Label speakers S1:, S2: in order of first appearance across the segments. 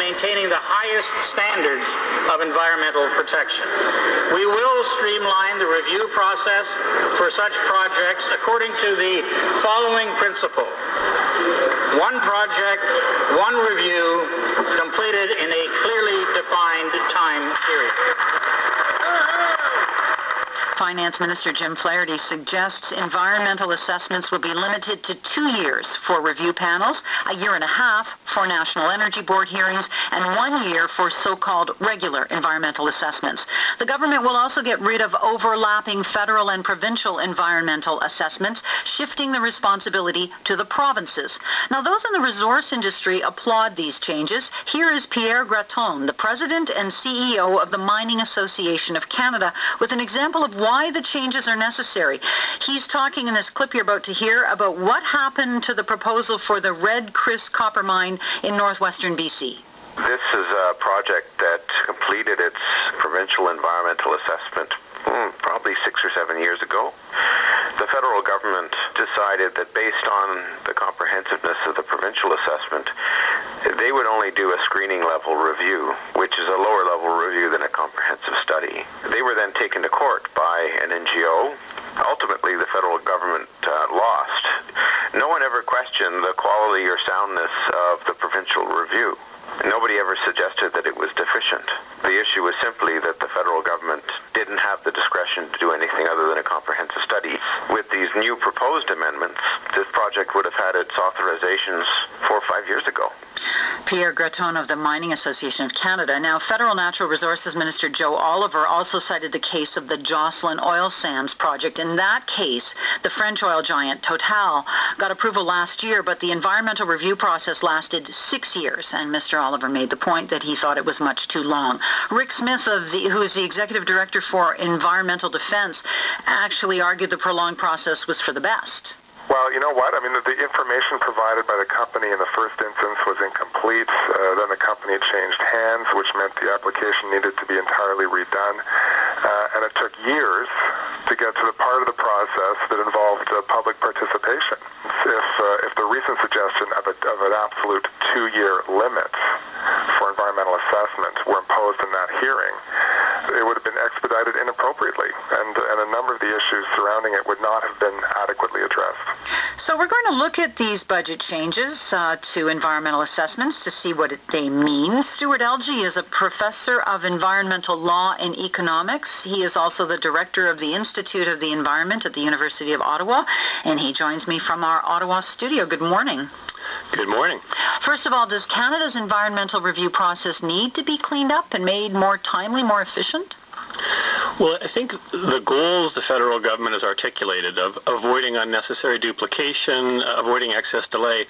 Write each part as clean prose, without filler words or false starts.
S1: maintaining the highest standards of environmental protection. We will streamline the review process for such projects according to the following principle: one project, one review, completed in a clearly defined time period.
S2: Finance Minister Jim Flaherty suggests environmental assessments will be limited to 2 years for review panels, a year and a half for National Energy Board hearings, and 1 year for so-called regular environmental assessments. The government will also get rid of overlapping federal and provincial environmental assessments, shifting the responsibility to the provinces. Now, those in the resource industry applaud these changes. Here is Pierre Graton, the president and CEO of the Mining Association of Canada, with an example of why the changes are necessary. He's talking in this clip you're about to hear about what happened to the proposal for the Red Chris copper mine in northwestern BC.
S3: This is a project that completed its provincial environmental assessment probably 6 or 7 years ago. The federal government decided that based on the comprehensiveness of the provincial assessment, they would only do a screening level review, which is a lower level review than a comprehensive study. They were then taken to court by an NGO. Ultimately, the federal government lost. No one ever questioned the quality or soundness of the provincial review. Nobody ever suggested that it was deficient. The issue was simply that the federal government didn't have the discretion to do anything other than a comprehensive study. With these new proposed amendments, this project would have had its authorizations 4 or 5 years ago.
S2: Pierre Graton of the Mining Association of Canada. Now, Federal Natural Resources Minister Joe Oliver also cited the case of the Jocelyn Oil Sands project. In that case, the French oil giant Total got approval last year, but the environmental review process lasted 6 years, and Mr. Oliver made the point that he thought it was much too long. Rick Smith, who is the Executive Director for Environmental Defense, actually argued the prolonged process was for the best.
S4: Well, you know what? I mean, the information provided by the company in the first instance was incomplete. Then the company changed hands, which meant the application needed to be entirely redone. And it took years to get to the part of the process that involved public participation. If the recent suggestion of an absolute 2-year limit for environmental assessment were imposed in that hearing, it would have been expedited inappropriately, and a number of the issues surrounding it would not have been adequately addressed.
S2: So we're going to look at these budget changes to environmental assessments to see what they mean. Stuart Elgee is a professor of environmental law and economics. He is also the director of the Institute of the Environment at the University of Ottawa, and he joins me from our Ottawa studio. Good morning.
S5: Good morning.
S2: First of all, does Canada's environmental review process need to be cleaned up and made more timely, more efficient?
S5: Well, I think the goals the federal government has articulated of avoiding unnecessary duplication, avoiding excess delay,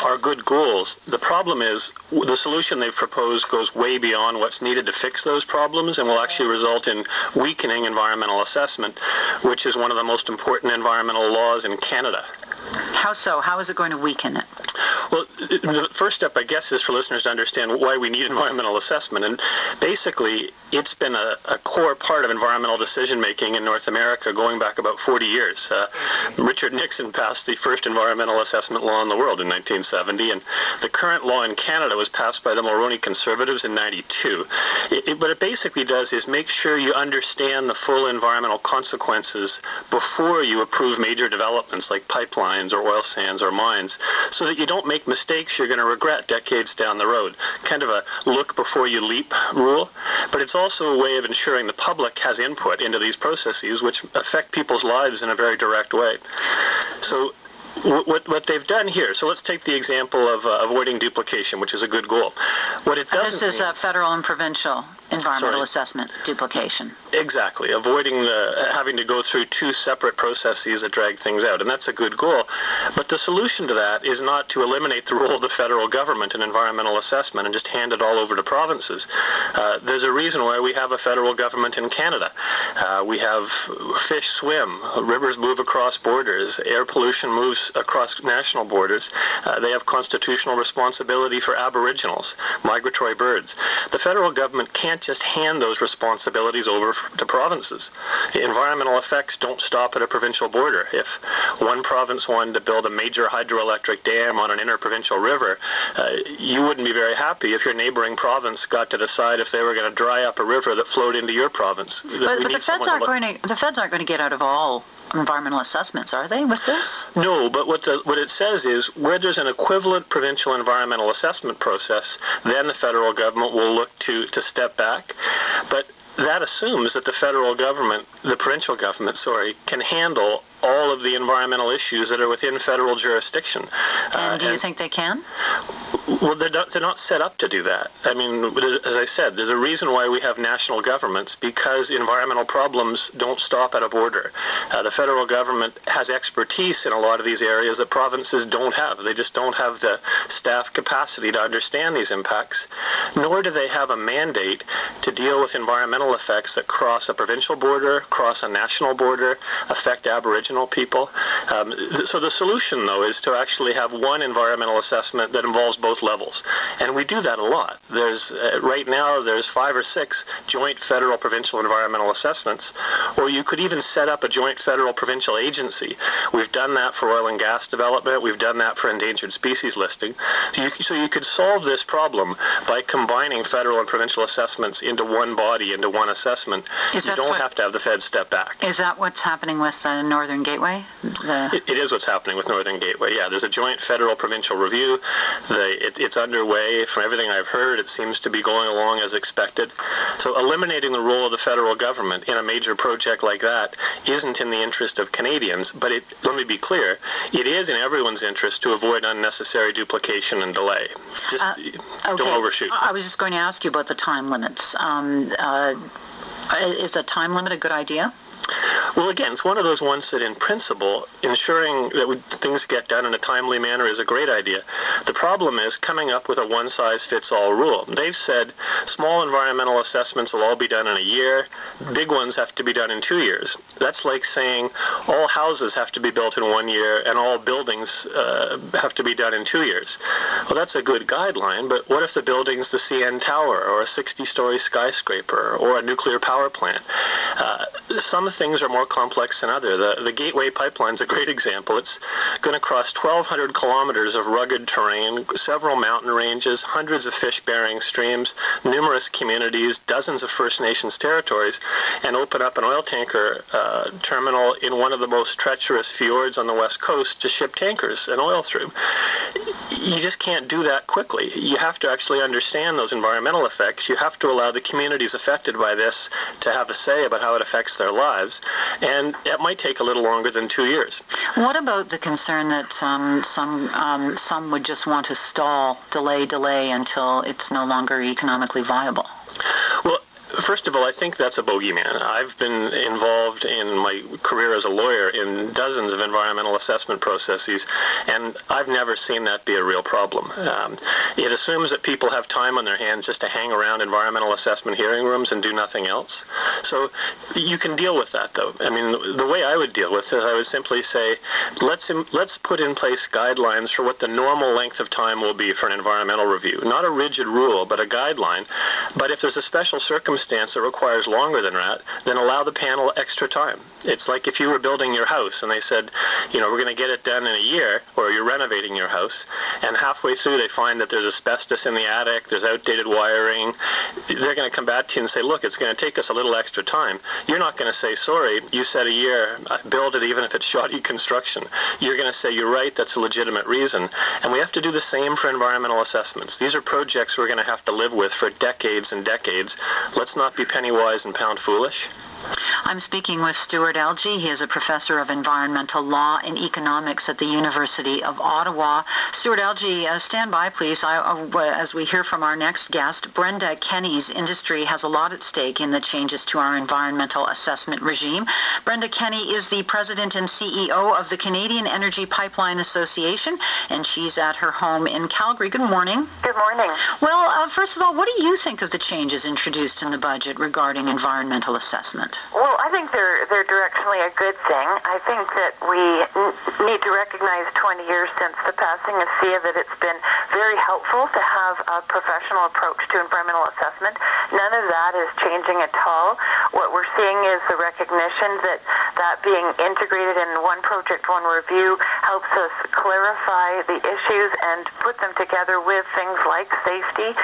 S5: are good goals. The problem is the solution they've proposed goes way beyond what's needed to fix those problems and will actually result in weakening environmental assessment, which is one of the most important environmental laws in Canada.
S2: How so? How is it going to weaken it?
S5: Well, the first step, I guess, is for listeners to understand why we need environmental assessment. And basically, it's been a core part of environmental decision-making in North America going back about 40 years. Richard Nixon passed the first environmental assessment law in the world in 1970, and the current law in Canada was passed by the Mulroney Conservatives in 92. What it basically does is make sure you understand the full environmental consequences before you approve major developments like pipelines or oil sands or mines, so that you don't make mistakes you're going to regret decades down the road. Kind of a look before you leap rule, but it's also a way of ensuring the public has input into these processes which affect people's lives in a very direct way. So what they've done here, so let's take the example of avoiding duplication, which is a good goal. What it doesn't
S2: This is a federal and provincial environmental assessment duplication.
S5: Exactly, avoiding having to go through 2 separate processes that drag things out, and that's a good goal. But the solution to that is not to eliminate the role of the federal government in environmental assessment and just hand it all over to provinces. There's a reason why we have a federal government in Canada. We have fish swim, rivers move across borders, air pollution moves across national borders. They have constitutional responsibility for aboriginals, migratory birds. The federal government can't can't just hand those responsibilities over to provinces. Environmental effects don't stop at a provincial border. If one province wanted to build a major hydroelectric dam on an interprovincial river, you wouldn't be very happy if your neighboring province got to decide if they were going to dry up a river that flowed into your province.
S2: But the feds aren't going to get out of all environmental assessments, are they, with this?
S5: No, but what it says is where there's an equivalent provincial environmental assessment process, then the federal government will look to step back. But that assumes that the provincial government, can handle all of the environmental issues that are within federal jurisdiction.
S2: And do you think they can?
S5: Well, they're not set up to do that. I mean, as I said, there's a reason why we have national governments, because environmental problems don't stop at a border. The federal government has expertise in a lot of these areas that provinces don't have. They just don't have the staff capacity to understand these impacts, nor do they have a mandate to deal with environmental effects that cross a provincial border, cross a national border, affect Aboriginal people. So the solution, though, is to actually have one environmental assessment that involves both levels. And we do that a lot. Right now, there's 5 or 6 joint federal-provincial environmental assessments, or you could even set up a joint federal-provincial agency. We've done that for oil and gas development. We've done that for endangered species listing. So you could solve this problem by combining federal and provincial assessments into one body, into one assessment. You don't have to have the feds step back.
S2: Is that what's happening with Northern Gateway?
S5: It is what's happening with Northern Gateway, yeah. There's a joint federal-provincial review. It's underway. From everything I've heard, it seems to be going along as expected. So eliminating the role of the federal government in a major project like that isn't in the interest of Canadians, but let me be clear, it is in everyone's interest to avoid unnecessary duplication and delay. Just don't overshoot.
S2: I was just going to ask you about the time limits. Is the time limit a good idea?
S5: Well, again, it's one of those ones that in principle, ensuring that things get done in a timely manner is a great idea. The problem is coming up with a one-size-fits-all rule. They've said small environmental assessments will all be done in a year, big ones have to be done in 2 years. That's like saying all houses have to be built in 1 year and all buildings have to be done in 2 years. Well, that's a good guideline, but what if the building's the CN Tower or a 60-story skyscraper or a nuclear power plant? Some things are more complex than others. The Gateway Pipeline's a great example. It's going to cross 1,200 kilometers of rugged terrain, several mountain ranges, hundreds of fish-bearing streams, numerous communities, dozens of First Nations territories, and open up an oil tanker terminal in one of the most treacherous fjords on the west coast to ship tankers and oil through. You just can't do that quickly. You have to actually understand those environmental effects. You have to allow the communities affected by this to have a say about how it affects their lives, and it might take a little longer than 2 years.
S2: What about the concern that some would just want to delay until it's no longer economically viable?
S5: Well, first of all, I think that's a bogeyman. I've been involved in my career as a lawyer in dozens of environmental assessment processes, and I've never seen that be a real problem. It assumes that people have time on their hands just to hang around environmental assessment hearing rooms and do nothing else. So you can deal with that, though. I mean, the way I would deal with it, I would simply say, let's put in place guidelines for what the normal length of time will be for an environmental review. Not a rigid rule, but a guideline. But if there's a special circumstance that requires longer than that, then allow the panel extra time. It's like if you were building your house and they said, we're going to get it done in a year, or you're renovating your house, and halfway through they find that there's asbestos in the attic, there's outdated wiring. They're going to come back to you and say, look, it's going to take us a little extra time. You're not going to say, sorry, you said a year, build it even if it's shoddy construction. You're going to say, you're right, that's a legitimate reason. And we have to do the same for environmental assessments. These are projects we're going to have to live with for decades and decades. Let's not be penny wise and pound foolish.
S2: I'm speaking with Stuart Elgee. He is a professor of environmental law and economics at the University of Ottawa. Stuart Elgee, stand by, please. As we hear from our next guest, Brenda Kenny's industry has a lot at stake in the changes to our environmental assessment regime. Brenda Kenny is the president and CEO of the Canadian Energy Pipeline Association, and she's at her home in Calgary. Good morning.
S6: Good morning.
S2: Well, First of all, what do you think of the changes introduced in the budget regarding environmental assessment?
S6: Well, I think they're directionally a good thing. I think that we need to recognize 20 years since the passing of SIA that it's been very helpful to have a professional approach to environmental assessment. None of that is changing at all. What we're seeing is the recognition that being integrated in one project, one review helps us clarify the issues and put them together with things like safety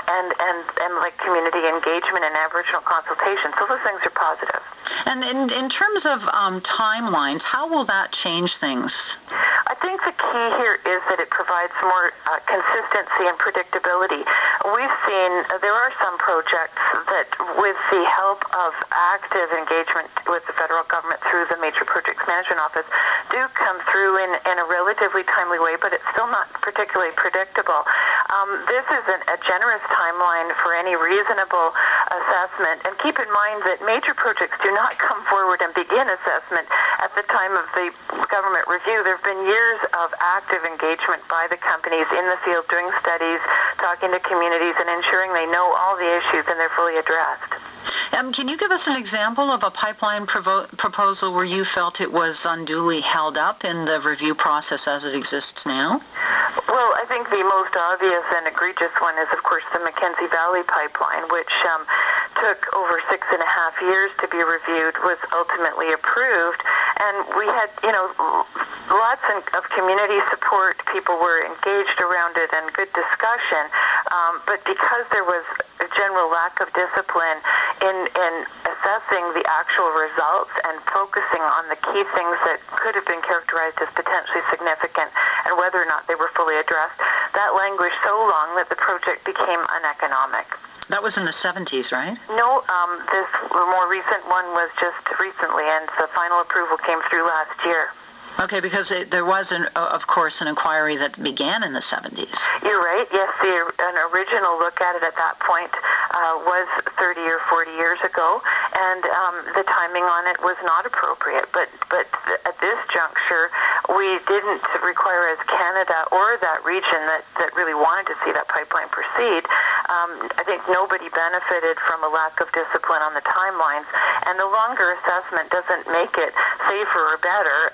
S6: and like community engagement and Aboriginal consultation. So those things are positive.
S2: And in terms of timelines, how will that change things?
S6: I think the key here is that it provides more consistency and predictability. We've seen there are some projects that, with the help of active engagement with the federal government through the Major Projects Management Office, do come through in a relatively timely way, but it's still not particularly predictable. This is a generous timeline for any reasonable assessment. And keep in mind that major projects do not come forward and begin assessment at the time of the government review. There have been years of active engagement by the companies in the field doing studies, talking to communities, and ensuring they know all the issues and they're fully addressed.
S2: Can you give us an example of a pipeline proposal where you felt it was unduly held up in the review process as it exists now?
S6: Well, I think the most obvious and egregious one is, of course, the Mackenzie Valley pipeline, which took over 6.5 years to be reviewed, was ultimately approved, and we had, lots of community support. People were engaged around it and good discussion, but because there was a general lack of discipline in assessing the actual results and focusing on the key things that could have been characterized as potentially significant and whether or not they were fully addressed, that languished so long that the project became uneconomic.
S2: That was in the 70s, right?
S6: No, this more recent one was just recently, and the final approval came through last year.
S2: Okay, because there was, of course, an inquiry that began in the 70s.
S6: You're right. Yes, an original look at it at that point was 30 or 40 years ago, and the timing on it was not appropriate. But at this juncture, we didn't require, as Canada or that region that really wanted to see that pipeline proceed, I think nobody benefited from a lack of discipline on the timelines, and the longer assessment doesn't make it safer or better.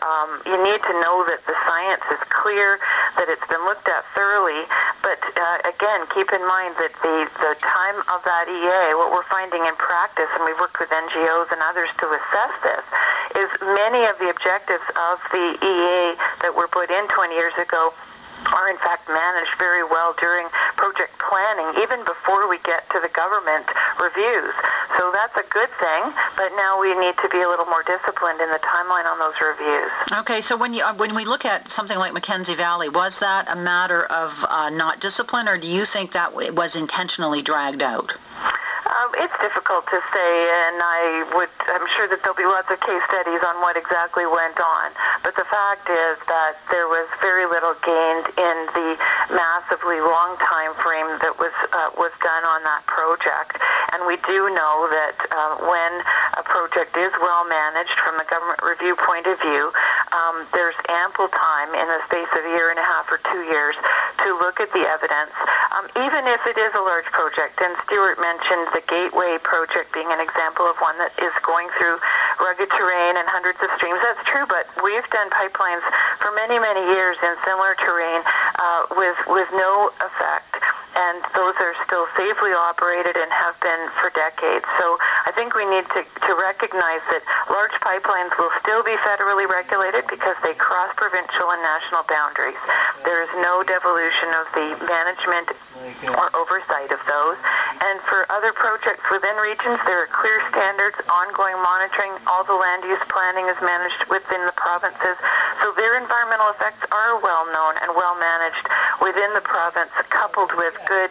S6: You need to know that the science is clear, that it's been looked at thoroughly, but again, keep in mind that the time of that EA, what we're finding in practice, and we've worked with NGOs and others to assess this, is many of the objectives of the EA that were put in 20 years ago are in fact managed very well during project planning, even before we get to the government reviews. So that's a good thing, but now we need to be a little more disciplined in the timeline on those reviews. Okay,
S2: so when we look at something like Mackenzie Valley, was that a matter of not discipline, or do you think that it was intentionally dragged out?
S6: It's difficult to say, and I'm sure that there'll be lots of case studies on what exactly went on. But the fact is that there was very little gained in the massively long time frame that was done on that project. And we do know that when a project is well managed from a government review point of view, there's ample time in the space of a year and a half or 2 years to look at the evidence, even if it is a large project. And Stuart mentioned the Gateway project being an example of one that is going through rugged terrain and hundreds of streams. That's true, but we've done pipelines for many, many years in similar terrain with no effect. And those are still safely operated and have been for decades. So I think we need to recognize that large pipelines will still be federally regulated because they cross provincial and national boundaries. There is no devolution of the management or oversight of those. And for other projects within regions, there are clear standards, ongoing monitoring. All the land use planning is managed within the provinces. So their environmental effects are well known and well managed within the province, coupled with good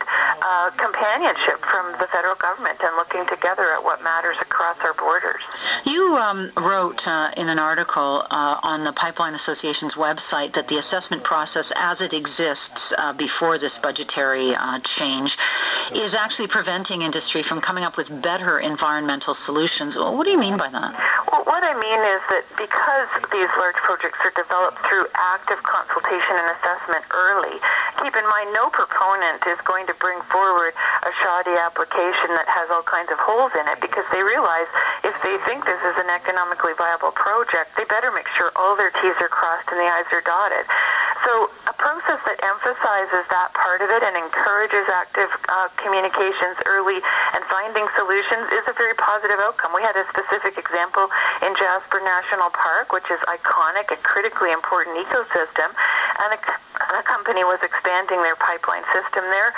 S6: companionship from the federal government and looking together at what matters across our borders.
S2: You wrote in an article on the Pipeline Association's website that the assessment process as it exists before this budgetary change is actually preventing industry from coming up with better environmental solutions. Well, what do you mean by that?
S6: Well, what I mean is that because these large projects are developed through active consultation and assessment early, keep in mind, no proponent is going to bring forward a shoddy application that has all kinds of holes in it, because they realize if they think this is an economically viable project, they better make sure all their T's are crossed and the I's are dotted. So a process that emphasizes that part of it and encourages active communications early and finding solutions is a very positive outcome. We had a specific example in Jasper National Park, which is iconic, a critically important ecosystem, and a company was expanding their pipeline system there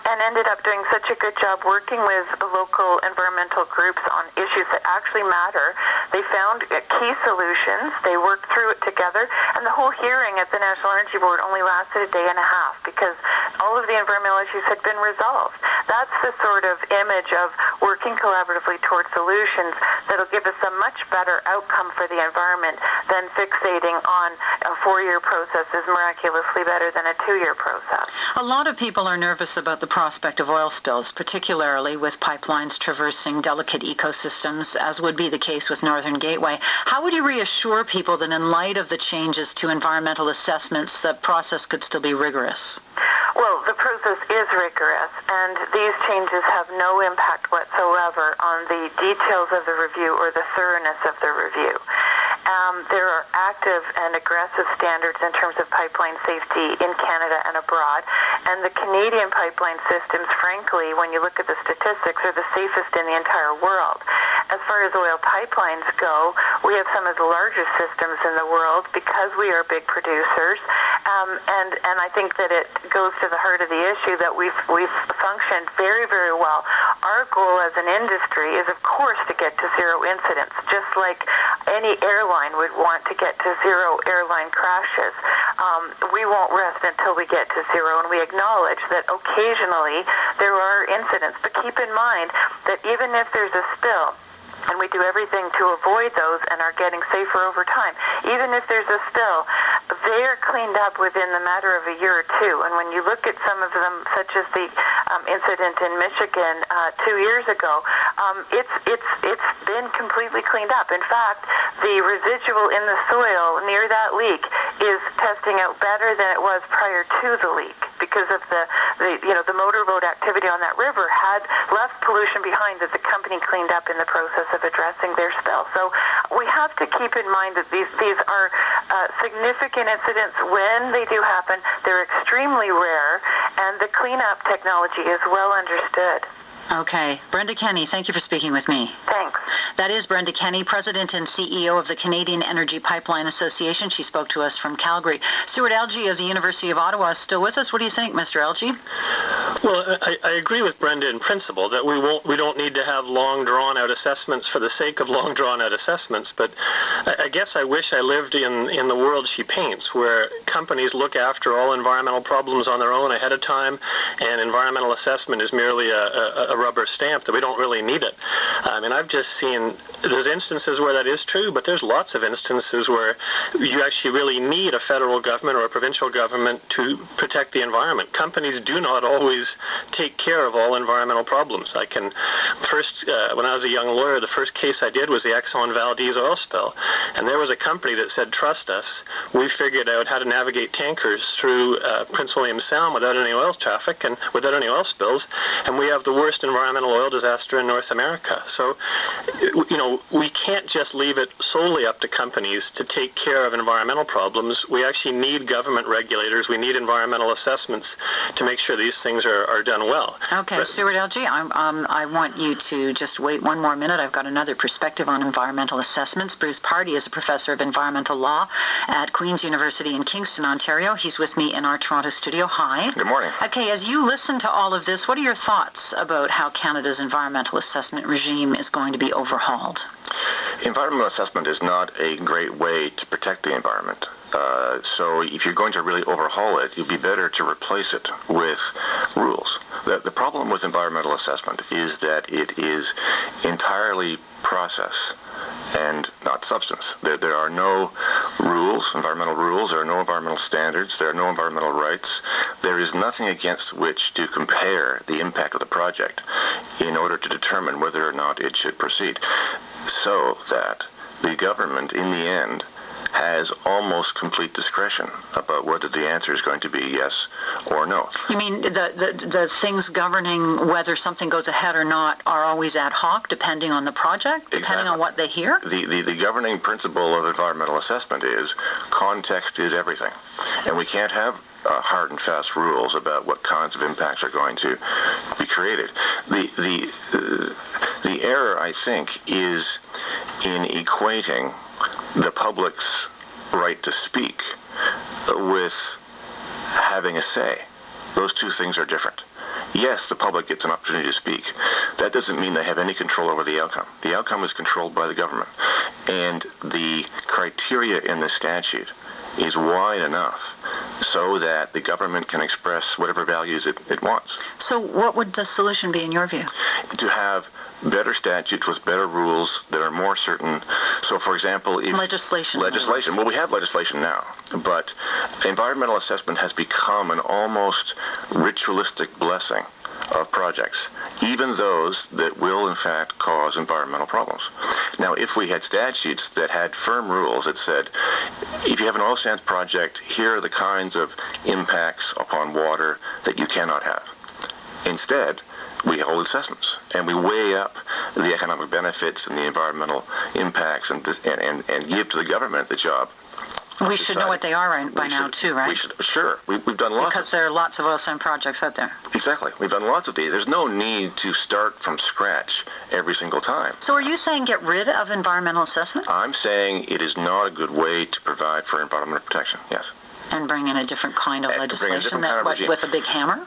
S6: and ended up doing such a good job working with the local environmental groups on issues that actually matter. They found key solutions, they worked through it together, and the whole hearing at the National Energy Board only lasted a day and a half because all of the environmental issues had been resolved. That's the sort of image of working collaboratively towards solutions that'll give us a much better outcome for the environment than fixating on a 4-year process is miraculously better than a 2-year process.
S2: A lot of people are nervous about the prospect of oil spills, particularly with pipelines traversing delicate ecosystems, as would be the case with Northern Gateway. How would you reassure people that in light of the changes to environmental assessments, the process could still be rigorous?
S6: Well, the process is rigorous, and these changes have no impact whatsoever on the details of the review or the thoroughness of the review. There are active and aggressive standards in terms of pipeline safety in Canada and abroad, and the Canadian pipeline systems, frankly, when you look at the statistics, are the safest in the entire world. As far as oil pipelines go, we have some of the largest systems in the world because we are big producers, and I think that it goes to the heart of the issue that we've functioned very, very well. Our goal as an industry is, of course, to get to zero incidents, just like any airline would want to get to zero airline crashes. We won't rest until we get to zero, and we acknowledge that occasionally there are incidents, but keep in mind that even if there's a spill, and we do everything to avoid those and are getting safer over time, even if there's a spill, they are cleaned up within the matter of a year or two. And when you look at some of them, such as the incident in Michigan 2 years ago, it's been completely cleaned up. In fact, the residual in the soil near that leak is testing out better than it was prior to the leak, because of the motorboat activity on that river had left pollution behind that the company cleaned up in the process of addressing their spill. So we have to keep in mind that these are significant incidents. When they do happen, they're extremely rare, and the cleanup technology is well understood.
S2: Okay. Brenda Kenny, thank you for speaking with me.
S6: Thanks.
S2: That is Brenda Kenny, President and CEO of the Canadian Energy Pipeline Association. She spoke to us from Calgary. Stuart Elgie of the University of Ottawa is still with us. What do you think, Mr. Elgie?
S5: Well, I agree with Brenda in principle that we don't need to have long drawn-out assessments for the sake of long drawn-out assessments, but I guess I wish I lived in the world she paints, where companies look after all environmental problems on their own ahead of time, and environmental assessment is merely a rubber stamp that we don't really need it. I mean, I've just seen there's instances where that is true, but there's lots of instances where you actually really need a federal government or a provincial government to protect the environment. Companies do not always take care of all environmental problems. I can when I was a young lawyer, the first case I did was the Exxon Valdez oil spill, and there was a company that said, trust us, we figured out how to navigate tankers through Prince William Sound without any oil traffic and without any oil spills, and we have the worst environmental oil disaster in North America. So, we can't just leave it solely up to companies to take care of environmental problems. We actually need government regulators. We need environmental assessments to make sure these things are done well.
S2: Okay, Stuart Elgie, I want you to just wait one more minute. I've got another perspective on environmental assessments. Bruce Pardy is a professor of environmental law at Queen's University in Kingston, Ontario. He's with me in our Toronto studio. Hi.
S7: Good morning.
S2: Okay, as you listen to all of this, what are your thoughts about how Canada's environmental assessment regime is going to be overhauled?
S7: Environmental assessment is not a great way to protect the environment. So if you're going to really overhaul it, it'd be better to replace it with rules. The problem with environmental assessment is that it is entirely process and not substance. There are no rules, environmental rules, there are no environmental standards, there are no environmental rights. There is nothing against which to compare the impact of the project in order to determine whether or not it should proceed. So that the government, in the end, has almost complete discretion about whether the answer is going to be yes or no.
S2: You mean the things governing whether something goes ahead or not are always ad hoc, depending on the project, depending on what they hear?
S7: The governing principle of environmental assessment is context is everything. And we can't have hard and fast rules about what kinds of impacts are going to be created. The error, I think, is in equating the public's right to speak with having a say. Those two things are different. Yes, the public gets an opportunity to speak. That doesn't mean they have any control over the outcome. The outcome is controlled by the government. And the criteria in the statute is wide enough so that the government can express whatever values it wants.
S2: So what would the solution be in your view?
S7: To have better statutes with better rules that are more certain. So, for example, if
S2: legislation.
S7: Well, we have legislation now, but environmental assessment has become an almost ritualistic blessing of projects, even those that will in fact cause environmental problems. Now, if we had statutes that had firm rules that said, if you have an oil sands project, here are the kinds of impacts upon water that you cannot have. Instead, we hold assessments, and we weigh up the economic benefits and the environmental impacts and give to the government the job.
S2: We should know what they are by now, too, right?
S7: Sure. We've done lots.
S2: Because there are lots of oil sand projects out there.
S7: Exactly. We've done lots of these. There's no need to start from scratch every single time.
S2: So are you saying get rid of environmental assessment?
S7: I'm saying it is not a good way to provide for environmental protection, yes.
S2: And bring in a different kind of legislation with a big hammer?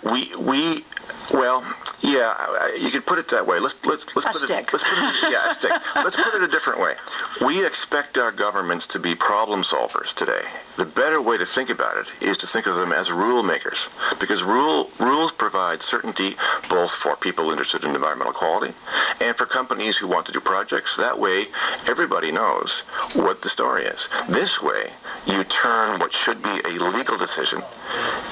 S7: Well, yeah, you could put it that way. Let's put it a stick. Let's put it a different way. We expect our governments to be problem solvers today. The better way to think about it is to think of them as rule makers, because rules provide certainty both for people interested in environmental quality and for companies who want to do projects. That way, everybody knows what the story is. This way, you turn what should be a legal decision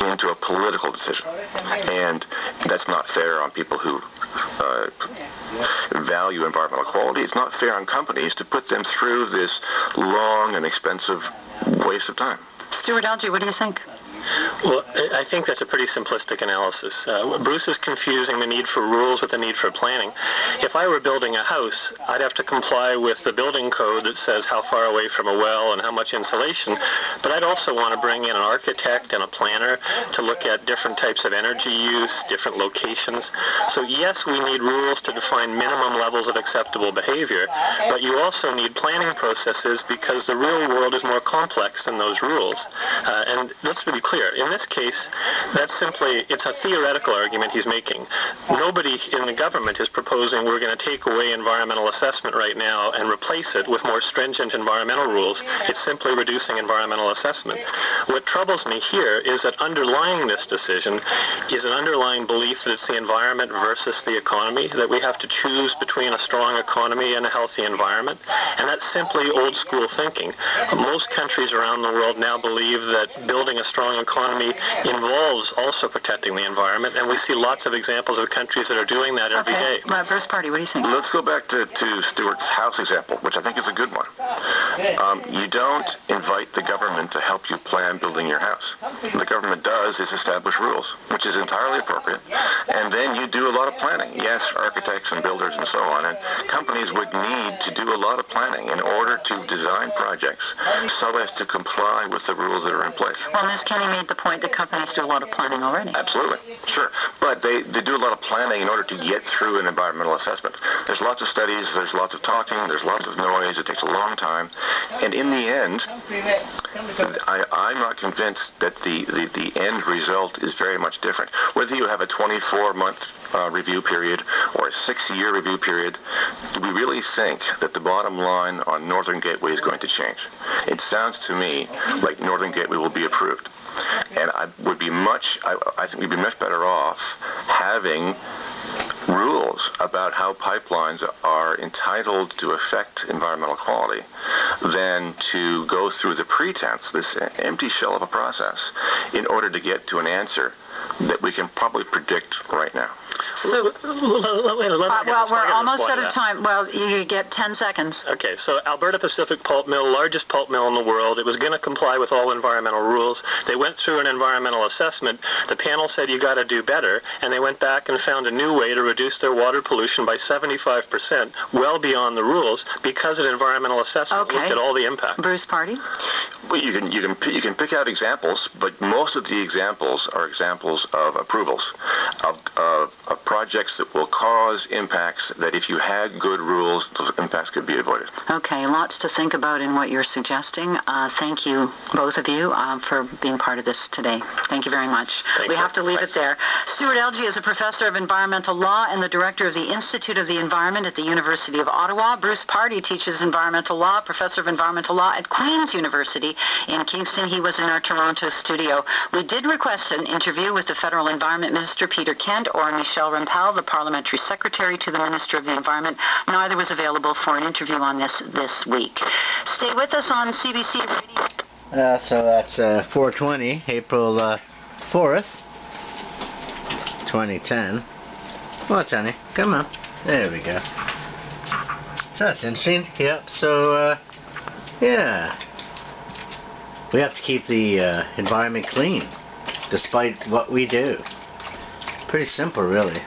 S7: into a political decision, and that's not fair on people who value environmental quality. It's not fair on companies to put them through this long and expensive waste of time.
S2: Stuart Algie, what do you think?
S5: Well, I think that's a pretty simplistic analysis. Bruce is confusing the need for rules with the need for planning. If I were building a house, I'd have to comply with the building code that says how far away from a well and how much insulation, but I'd also want to bring in an architect and a planner to look at different types of energy use, different locations. So yes, we need rules to define minimum levels of acceptable behavior, but you also need planning processes because the real world is more complex than those rules. And let's be clear. In this case, it's a theoretical argument he's making. Nobody in the government is proposing we're going to take away environmental assessment right now and replace it with more stringent environmental rules. It's simply reducing environmental assessment. What troubles me here is that underlying this decision is an underlying belief that it's the environment versus the economy, that we have to choose between a strong economy and a healthy environment, and that's simply old school thinking. Most countries around the world now believe that building a strong economy involves also protecting the environment, and we see lots of examples of countries that are doing that every day.
S2: Bruce Party, what do you think?
S7: Let's go back to Stuart's house example, which I think is a good one. You don't invite the government to help you plan building your house. What the government does is establish rules, which is entirely appropriate, and then you do a lot of planning. Yes, architects and builders and so on, and companies would need to do a lot of planning in order to design projects so as to comply with the rules that are in place.
S2: Well, Ms. Kenny made the point that companies do a lot of planning already.
S7: Absolutely, sure. But they do a lot of planning in order to get through an environmental assessment. There's lots of studies, there's lots of talking, there's lots of noise, it takes a long time. And in the end, I'm not convinced that the end result is very much different. Whether you have a 24-month review period or a 6-year review period, do we really think that the bottom line on Northern Gateway is going to change? It sounds to me like Northern Gateway will be approved. And I think we'd be much better off having rules about how pipelines are entitled to affect environmental quality than to go through the pretense, this empty shell of a process, in order to get to an answer that we can probably predict right now.
S2: So, we're almost out of time. Well, you get 10 seconds.
S5: Okay, so Alberta Pacific Pulp Mill, largest pulp mill in the world. It was going to comply with all environmental rules. They went through an environmental assessment. The panel said you got to do better, and they went back and found a new way to reduce their water pollution by 75%, well beyond the rules, because an environmental assessment looked at all the impacts.
S2: Bruce Party?
S7: Well, you can pick out examples, but most of the examples are examples of approvals of projects that will cause impacts that if you had good rules, those impacts could be avoided.
S2: Okay, lots to think about in what you're suggesting. Thank you, both of you, for being part of this today. Thank you very much. We have to leave it there. Stuart Elgee is a professor of environmental law and the director of the Institute of the Environment at the University of Ottawa. Bruce Party teaches environmental law, professor of environmental law at Queen's University in Kingston. He was in our Toronto studio. We did request an interview with the Federal Environment Minister, Peter Kent, or Michelle Rempel, the Parliamentary Secretary to the Minister of the Environment. Neither was available for an interview on this week. Stay with us on CBC Radio.
S8: So that's 4:20, April 4th, 2010. Watch, honey. Come on. There we go. So that's interesting. Yep. So, yeah. We have to keep the environment clean, despite what we do. Pretty simple, really.